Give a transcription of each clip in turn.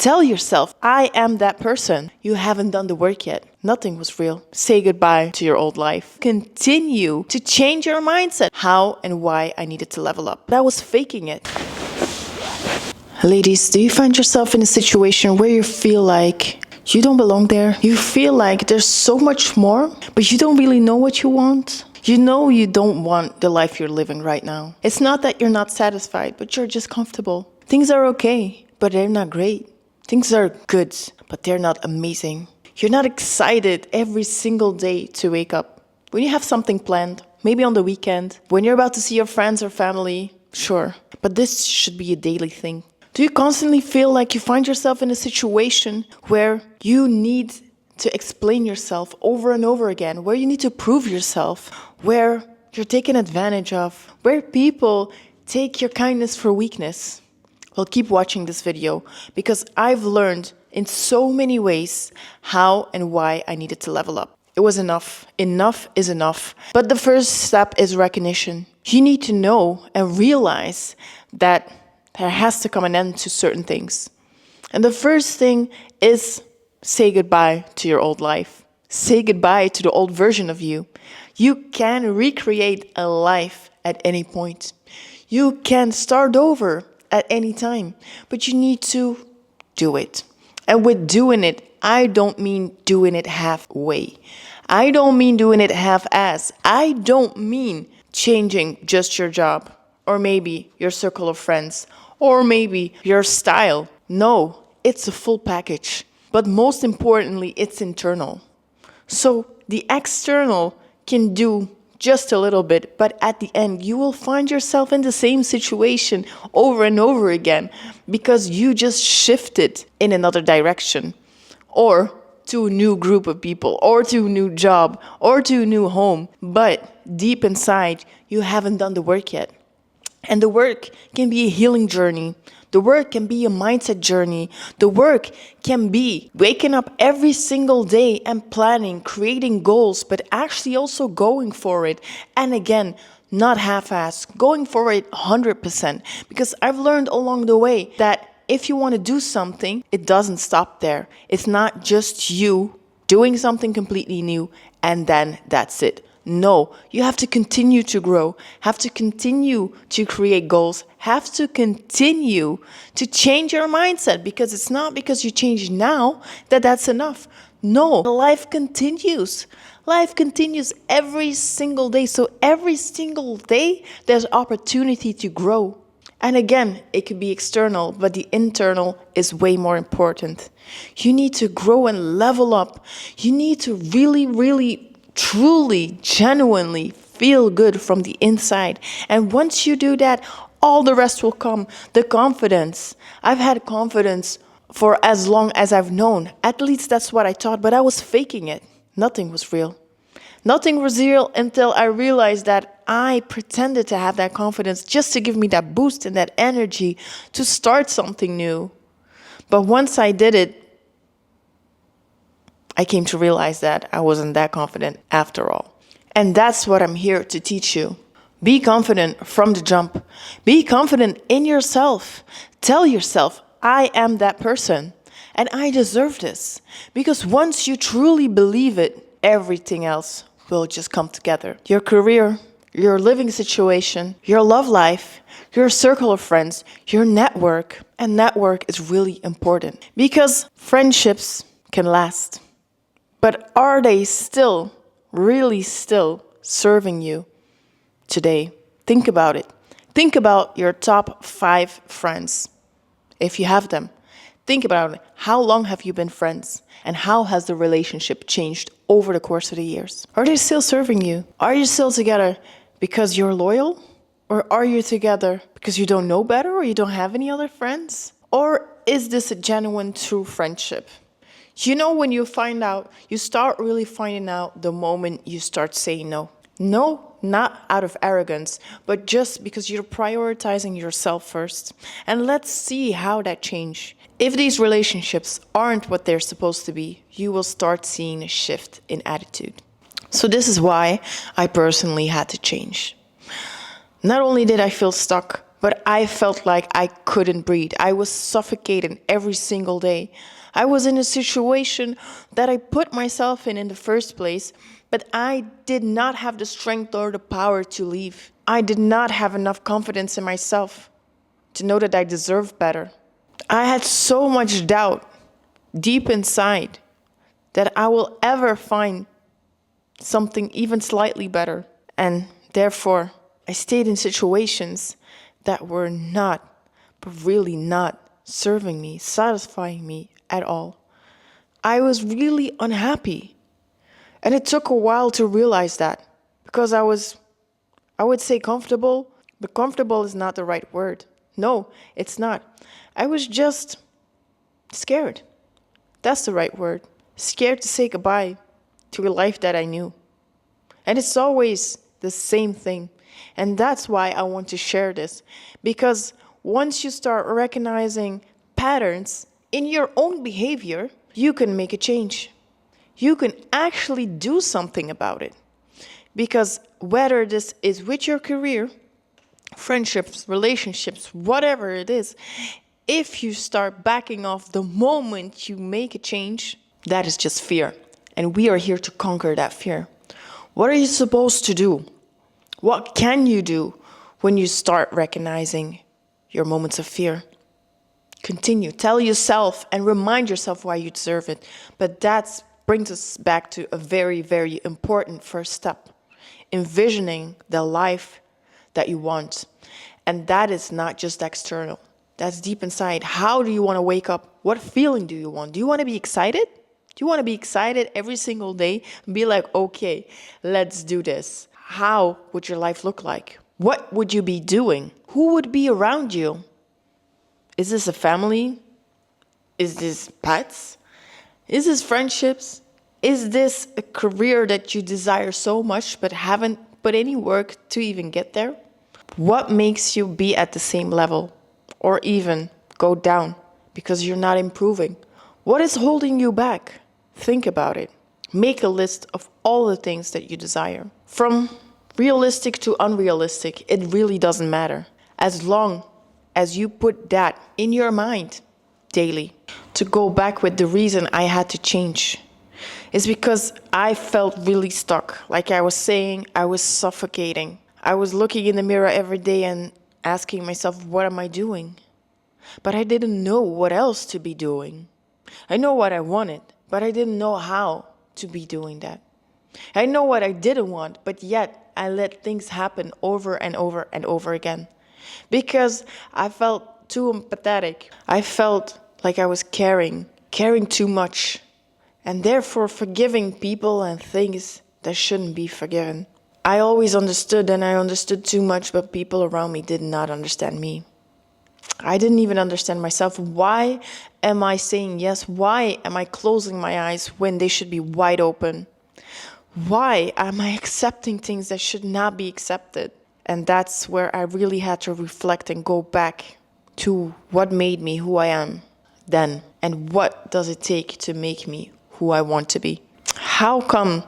Tell yourself, I am that person. You haven't done the work yet. Nothing was real. Say goodbye to your old life. Continue to change your mindset. How and why I needed to level up. But I was faking it. Ladies, do you find yourself in a situation where you feel like you don't belong there? You feel like there's so much more, but you don't really know what you want? You know you don't want the life you're living right now. It's not that you're not satisfied, but you're just comfortable. Things are okay, but they're not great. Things are good, but they're not amazing. You're not excited every single day to wake up. When you have something planned, maybe on the weekend, when you're about to see your friends or family, sure. But this should be a daily thing. Do you constantly feel like you find yourself in a situation where you need to explain yourself over and over again, where you need to prove yourself, where you're taken advantage of, where people take your kindness for weakness? Well, keep watching this video because I've learned in so many ways how and why I needed to level up. It was enough. Enough is enough. But the first step is recognition. You need to know and realize that there has to come an end to certain things. And the first thing is say goodbye to your old life. Say goodbye to the old version of you. You can recreate a life at any point. You can start over at any time, but you need to do it. And with doing it, I don't mean doing it halfway. I don't mean doing it half-ass. I don't mean changing just your job, or maybe your circle of friends, or maybe your style. No, it's a full package. But most importantly, it's internal. So the external can do just a little bit, but at the end, you will find yourself in the same situation over and over again because you just shifted in another direction, or to a new group of people, or to a new job, or to a new home. But deep inside, you haven't done the work yet. And the work can be a healing journey. The work can be a mindset journey. The work can be waking up every single day and planning, creating goals, but actually also going for it. And again, not half-assed, going for it 100%. Because I've learned along the way that if you want to do something, it doesn't stop there. It's not just you doing something completely new and then that's it. No, you have to continue to grow, have to continue to create goals, have to continue to change your mindset, because it's not because you change now that that's enough. No, life continues. Life continues every single day. So every single day, there's opportunity to grow. And again, it could be external, but the internal is way more important. You need to grow and level up. You need to really, truly, genuinely feel good from the inside. And once you do that, all the rest will come. The confidence. I've had confidence for as long as I've known. At least that's what I thought, but I was faking it. Nothing was real. Nothing was real until I realized that I pretended to have that confidence just to give me that boost and that energy to start something new. But once I did it, I came to realize that I wasn't that confident after all. And that's what I'm here to teach you. Be confident from the jump. Be confident in yourself. Tell yourself, I am that person and I deserve this. Because once you truly believe it, everything else will just come together. Your career, your living situation, your love life, your circle of friends, your network. And network is really important because friendships can last. But are they still, really still serving you today? Think about it. Think about your top 5 friends, if you have them. Think about it. How long have you been friends? And how has the relationship changed over the course of the years? Are they still serving you? Are you still together because you're loyal? Or are you together because you don't know better or you don't have any other friends? Or is this a genuine, true friendship? You know, when you find out, you start really finding out the moment you start saying no. No, not out of arrogance, but just because you're prioritizing yourself first. And let's see how that changes. If these relationships aren't what they're supposed to be, you will start seeing a shift in attitude. So this is why I personally had to change. Not only did I feel stuck but I felt like I couldn't breathe. I was suffocating every single day. I was in a situation that I put myself in the first place, but I did not have the strength or the power to leave. I did not have enough confidence in myself to know that I deserved better. I had so much doubt deep inside that I will ever find something even slightly better. And therefore, I stayed in situations that were not, but really not serving me, satisfying me at all. I was really unhappy. And it took a while to realize that because I would say comfortable, but comfortable is not the right word. No, it's not. I was just scared. That's the right word. Scared to say goodbye to a life that I knew. And it's always the same thing. And that's why I want to share this. Because once you start recognizing patterns in your own behavior, you can make a change. You can actually do something about it. Because whether this is with your career, friendships, relationships, whatever it is, if you start backing off the moment you make a change, that is just fear. And we are here to conquer that fear. What are you supposed to do? What can you do when you start recognizing your moments of fear? Continue. Tell yourself and remind yourself why you deserve it. But that brings us back to a very, very important first step. Envisioning the life that you want. And that is not just external. That's deep inside. How do you want to wake up? What feeling do you want? Do you want to be excited? Do you want to be excited every single day and be like, okay, let's do this? How would your life look like? What would you be doing? Who would be around you? Is this a family? Is this pets? Is this friendships? Is this a career that you desire so much but haven't put any work to even get there? What makes you be at the same level or even go down because you're not improving? What is holding you back? Think about it. Make a list of all the things that you desire. From realistic to unrealistic, it really doesn't matter. As long as you put that in your mind daily. To go back with the reason I had to change is because I felt really stuck. Like I was saying, I was suffocating. I was looking in the mirror every day and asking myself, what am I doing? But I didn't know what else to be doing. I know what I wanted, but I didn't know how to be doing that. I know what I didn't want, but yet I let things happen over and over and over again. Because I felt too empathetic. I felt like I was caring too much. And therefore forgiving people and things that shouldn't be forgiven. I always understood and I understood too much, but people around me did not understand me. I didn't even understand myself. Why am I saying yes? Why am I closing my eyes when they should be wide open? Why am I accepting things that should not be accepted? And that's where I really had to reflect and go back to what made me who I am then. And what does it take to make me who I want to be? How come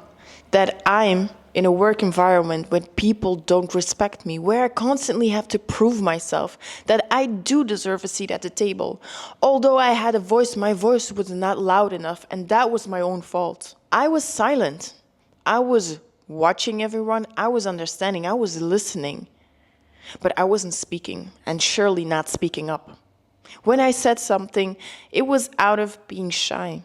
that I'm in a work environment when people don't respect me, where I constantly have to prove myself that I do deserve a seat at the table? Although I had a voice, my voice was not loud enough, and that was my own fault. I was silent. I was watching everyone. I was understanding. I was listening. But I wasn't speaking, and surely not speaking up. When I said something, it was out of being shy.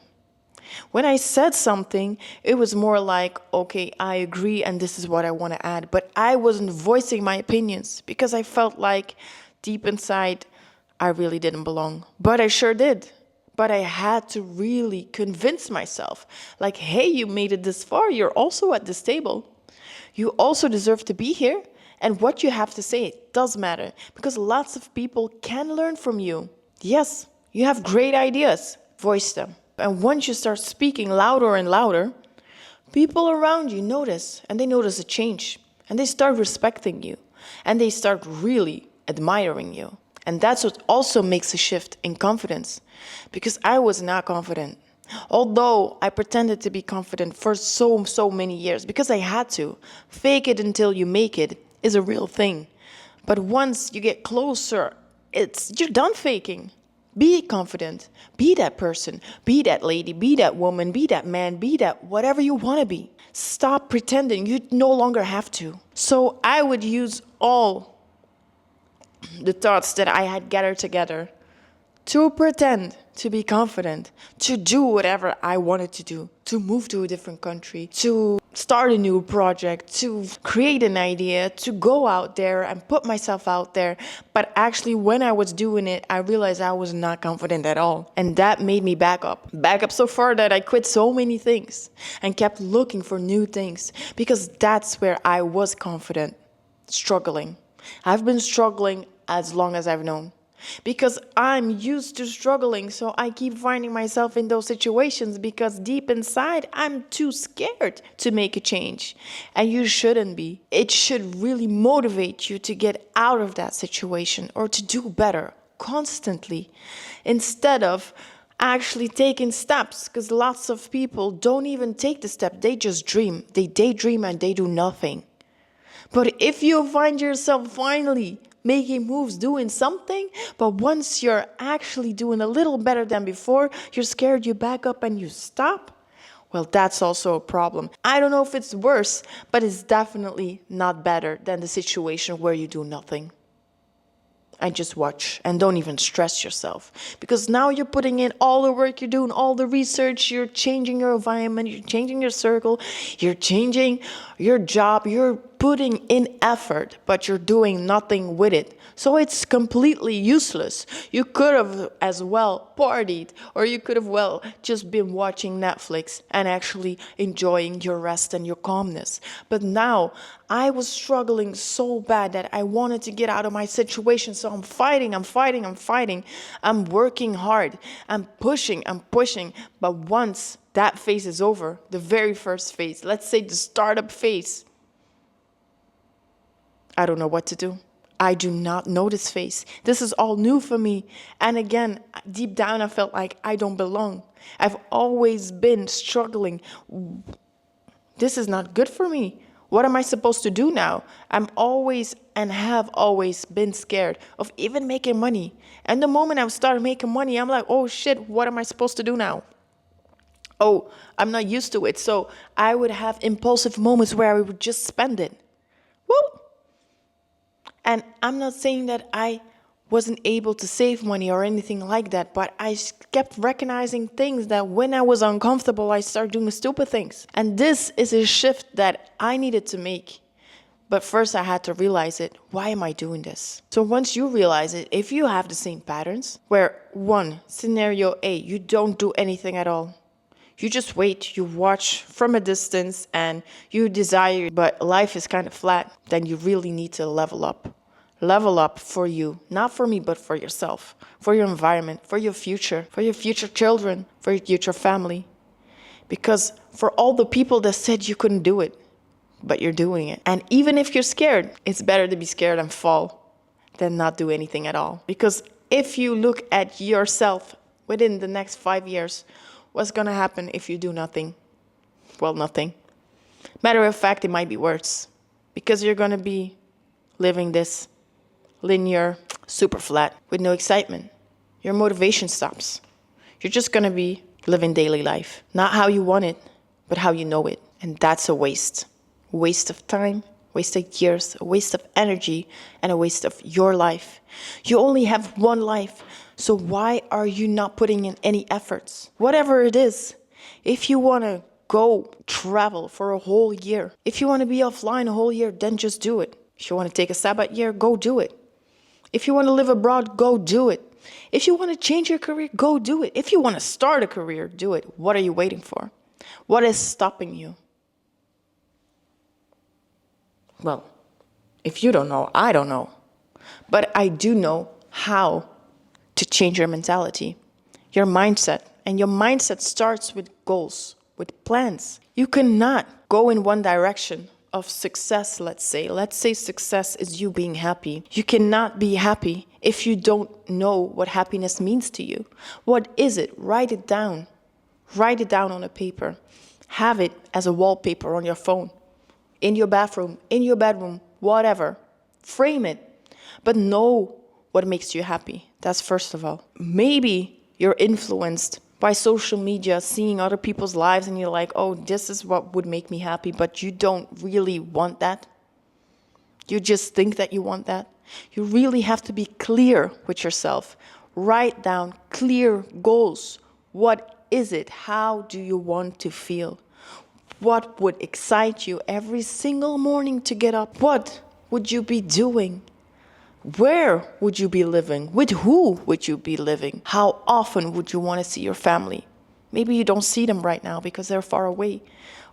When I said something, it was more like, okay, I agree and this is what I want to add. But I wasn't voicing my opinions because I felt like deep inside, I really didn't belong. But I sure did. But I had to really convince myself, like, hey, you made it this far. You're also at this table. You also deserve to be here. And what you have to say does matter because lots of people can learn from you. Yes, you have great ideas. Voice them. And once you start speaking louder and louder, people around you notice, and they notice a change, and they start respecting you, and they start really admiring you. And that's what also makes a shift in confidence, because I was not confident. Although I pretended to be confident for so many years, because I had to. Fake it until you make it is a real thing. But once you get closer, you're done faking. Be confident. Be that person. Be that lady. Be that woman. Be that man. Be that whatever you want to be. Stop pretending. You no longer have to. So I would use all the thoughts that I had gathered together to pretend to be confident, to do whatever I wanted to do, to move to a different country, to start a new project, to create an idea, to go out there and put myself out there. But actually, when I was doing it, I realized I was not confident at all. And that made me back up. Back up so far that I quit so many things and kept looking for new things because that's where I was confident, struggling. I've been struggling as long as I've known. Because I'm used to struggling, so I keep finding myself in those situations because deep inside, I'm too scared to make a change. And you shouldn't be. It should really motivate you to get out of that situation or to do better constantly instead of actually taking steps, because lots of people don't even take the step. They just dream. They daydream and they do nothing. But if you find yourself finally making moves, doing something, but once you're actually doing a little better than before, you're scared, you back up and you stop, well, that's also a problem. I don't know if it's worse, but it's definitely not better than the situation where you do nothing. And just watch and don't even stress yourself. Because now you're putting in all the work, you're doing all the research, you're changing your environment, you're changing your circle, you're changing your job, you're putting in effort, but you're doing nothing with it. So it's completely useless. You could have as well partied, or you could have just been watching Netflix and actually enjoying your rest and your calmness. But now I was struggling so bad that I wanted to get out of my situation. So I'm fighting. I'm working hard. I'm pushing. But once that phase is over, the very first phase, let's say the startup phase, I don't know what to do. I do not know this phase. This is all new for me. And again, deep down, I felt like I don't belong. I've always been struggling. This is not good for me. What am I supposed to do now? I'm always and have always been scared of even making money. And the moment I started making money, I'm like, oh shit, what am I supposed to do now? Oh, I'm not used to it. So I would have impulsive moments where I would just spend it. Woo! And I'm not saying that I wasn't able to save money or anything like that, but I kept recognizing things that when I was uncomfortable, I started doing stupid things. And this is a shift that I needed to make. But first I had to realize it. Why am I doing this? So once you realize it, if you have the same patterns, where one, scenario A, you don't do anything at all. You just wait, you watch from a distance and you desire, but life is kind of flat, then you really need to level up. Level up for you, not for me, but for yourself, for your environment, for your future children, for your future family. Because for all the people that said you couldn't do it, but you're doing it. And even if you're scared, it's better to be scared and fall than not do anything at all. Because if you look at yourself within the next 5 years, what's going to happen if you do nothing? Well, nothing. Matter of fact, it might be worse. Because you're going to be living this linear, super flat, with no excitement. Your motivation stops. You're just going to be living daily life. Not how you want it, but how you know it. And that's a waste. Waste of time, waste of years, a waste of energy, and a waste of your life. You only have one life. So why are you not putting in any efforts? Whatever it is, if you want to go travel for a whole year, if you want to be offline a whole year, then just do it. If you want to take a Sabbath year, go do it. If you want to live abroad, go do it. If you want to change your career, go do it. If you want to start a career, do it. What are you waiting for? What is stopping you? Well, if you don't know, I don't know. But I do know how to change your mentality, your mindset. And your mindset starts with goals, with plans. You cannot go in one direction of success, let's say. Let's say success is you being happy. You cannot be happy if you don't know what happiness means to you. What is it? Write it down. Write it down on a paper. Have it as a wallpaper on your phone, in your bathroom, in your bedroom, whatever. Frame it. but know what makes you happy. That's first of all. Maybe you're influenced by social media, seeing other people's lives, and you're like, oh, this is what would make me happy, but you don't really want that. You just think that you want that. You really have to be clear with yourself. Write down clear goals. What is it? How do you want to feel? What would excite you every single morning to get up? What would you be doing? Where would you be living? With who would you be living? How often would you want to see your family? Maybe you don't see them right now because they're far away.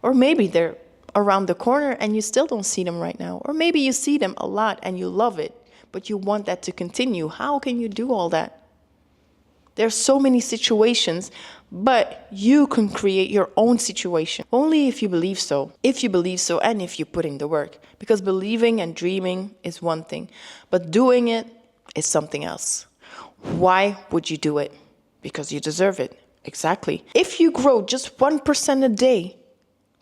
Or maybe they're around the corner and you still don't see them right now. Or maybe you see them a lot and you love it, but you want that to continue. How can you do all that? There's so many situations, but you can create your own situation. Only if you believe so. If you believe so and if you put in the work. Because believing and dreaming is one thing, but doing it is something else. Why would you do it? Because you deserve it. Exactly. If you grow just 1% a day,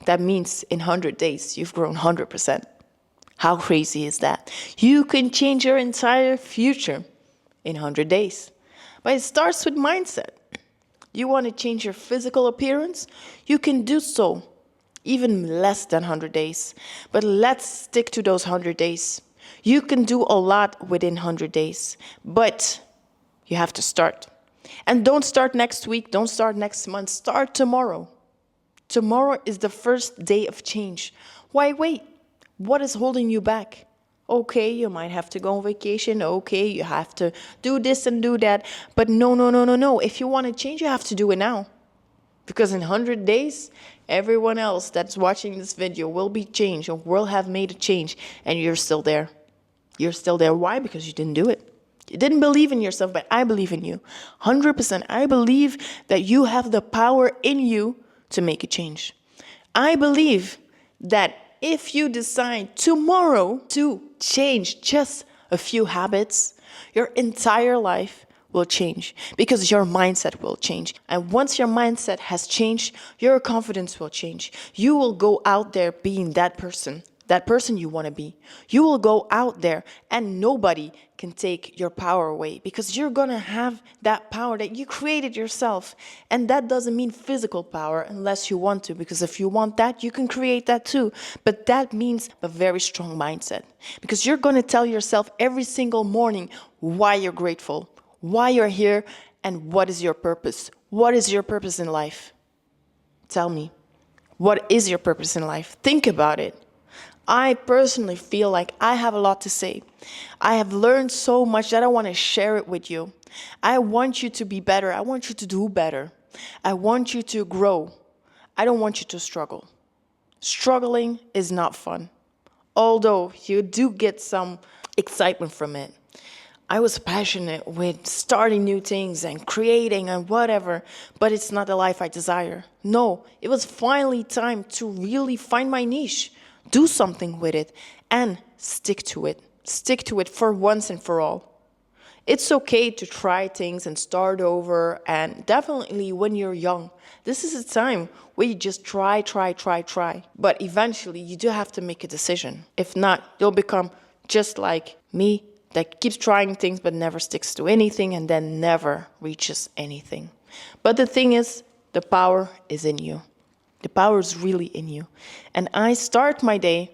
that means in 100 days, you've grown 100%. How crazy is that? You can change your entire future in 100 days. But it starts with mindset. You want to change your physical appearance? You can do so even less than 100 days. But let's stick to those 100 days. You can do a lot within 100 days, but you have to start. And don't start next week, don't start next month, start tomorrow. Tomorrow is the first day of change. Why wait? What is holding you back? Okay, you might have to go on vacation. Okay, you have to do this and do that. But no. If you want to change, you have to do it now. Because in 100 days, everyone else that's watching this video will be changed or will have made a change. And you're still there. You're still there. Why? Because you didn't do it. You didn't believe in yourself, but I believe in you. 100%. I believe that you have the power in you to make a change. I believe that if you decide tomorrow to change just a few habits, your entire life will change because your mindset will change. And once your mindset has changed, your confidence will change. You will go out there being that person you want to be. You will go out there and nobody can take your power away because you're going to have that power that you created yourself. And that doesn't mean physical power unless you want to, because if you want that, you can create that too. But that means a very strong mindset because you're going to tell yourself every single morning why you're grateful, why you're here, and what is your purpose. What is your purpose in life? Tell me, what is your purpose in life? Think about it. I personally feel like I have a lot to say. I have learned so much that I want to share it with you. I want you to be better. I want you to do better. I want you to grow. I don't want you to struggle. Struggling is not fun, although you do get some excitement from it. I was passionate with starting new things and creating and whatever, but it's not the life I desire. No, it was finally time to really find my niche. Do something with it and stick to it. Stick to it for once and for all. It's okay to try things and start over, and definitely when you're young, this is a time where you just try. But eventually you do have to make a decision. If not, you'll become just like me that keeps trying things but never sticks to anything and then never reaches anything. But the thing is, the power is in you. The power is really in you. And I start my day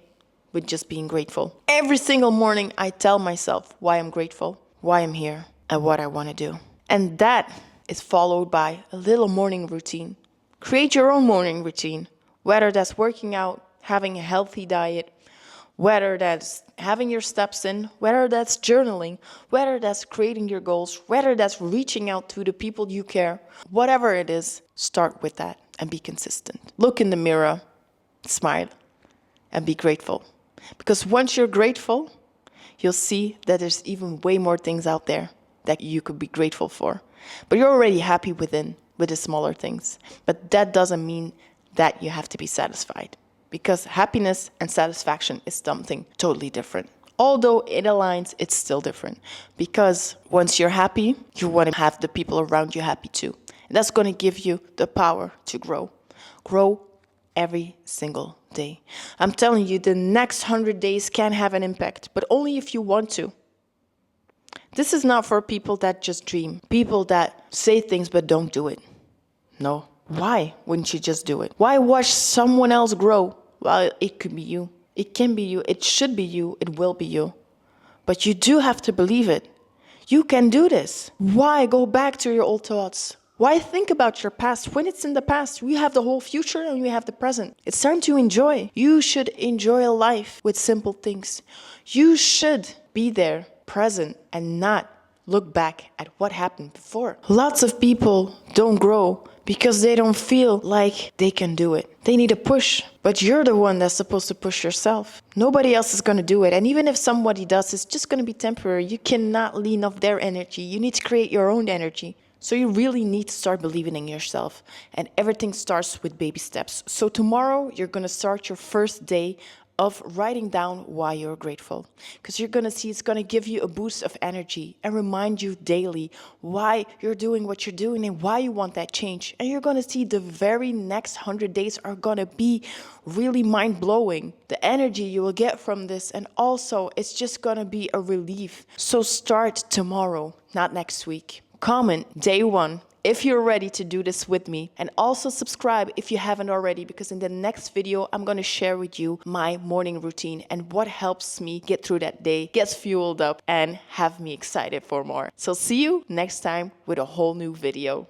with just being grateful. Every single morning, I tell myself why I'm grateful, why I'm here, and what I want to do. And that is followed by a little morning routine. Create your own morning routine, whether that's working out, having a healthy diet, whether that's having your steps in, whether that's journaling, whether that's creating your goals, whether that's reaching out to the people you care. Whatever it is, start with that. And be consistent. Look in the mirror, smile, and be grateful. Because once you're grateful, you'll see that there's even way more things out there that you could be grateful for. But you're already happy with the smaller things. But that doesn't mean that you have to be satisfied. Because happiness and satisfaction is something totally different. Although it aligns, it's still different. Because once you're happy, you want to have the people around you happy too. And that's going to give you the power to grow. Grow every single day. I'm telling you, the next 100 days can have an impact, but only if you want to. This is not for people that just dream, people that say things but don't do it. No. Why wouldn't you just do it? Why watch someone else grow? Well, it could be you. It can be you. It should be you. It will be you. But you do have to believe it. You can do this. Why go back to your old thoughts? Why think about your past when it's in the past? We have the whole future and we have the present. It's time to enjoy. You should enjoy life with simple things. You should be there, present, and not look back at what happened before. Lots of people don't grow because they don't feel like they can do it. They need a push, but you're the one that's supposed to push yourself. Nobody else is going to do it. And even if somebody does, it's just going to be temporary. You cannot lean off their energy. You need to create your own energy. So you really need to start believing in yourself. And everything starts with baby steps. So tomorrow, you're going to start your first day of writing down why you're grateful. Because you're going to see it's going to give you a boost of energy and remind you daily why you're doing what you're doing and why you want that change. And you're going to see the very next 100 days are going to be really mind-blowing. The energy you will get from this, and also it's just going to be a relief. So start tomorrow, not next week. Comment day 1 if you're ready to do this with me, and also subscribe if you haven't already, because in the next video I'm going to share with you my morning routine and what helps me get through that day, gets fueled up, and have me excited for more. So see you next time with a whole new video.